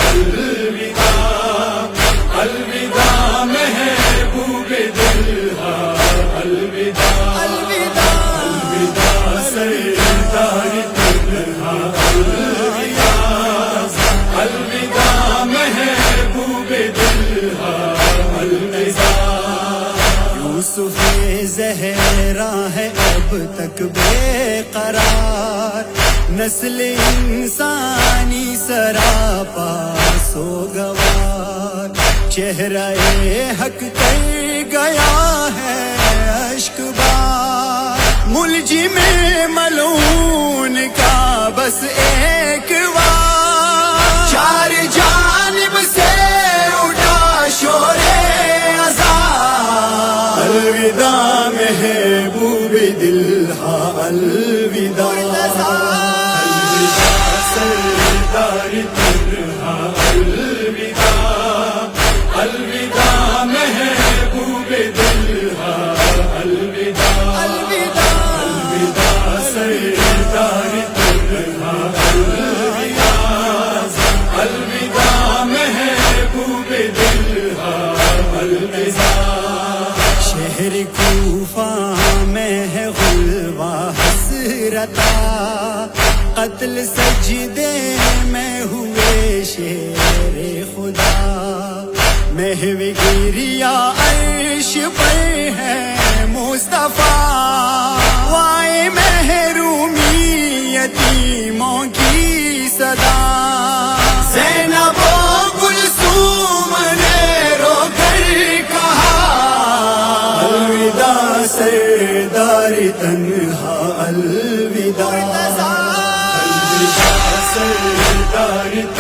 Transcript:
الوداع الوداع محبوب دل الوداع الوداع سردار تنہا الوداع الوداع محبوب دل الوداع یوسف زہرا ہے اب تک بے قرار، نسل انسانی سراپا سوگوار، چہرہ حق کر گیا ہے اشک بار، ملجم ملعون کا بس ایک وار، چار جانب سے اٹھا شور عذاب، الوداع محبوب دل ہاں الوداع الوداع سردار تنہا الوداع الوداع محبوب دل الوداع الوداع سردار تنہا الوداع الوداع محبوب دل الوداع شہر کوفہ میں ہے غلوہ حسرتا، قتل سجدے میں ہوئے شیر خدا، محو گریا عرش پر ہے مصطفیٰ، وائے محرومی یتیموں کی صدا، زینب و کلثوم نے رو کر کہا الوداع سردار تنہا الوداع الوداع سردار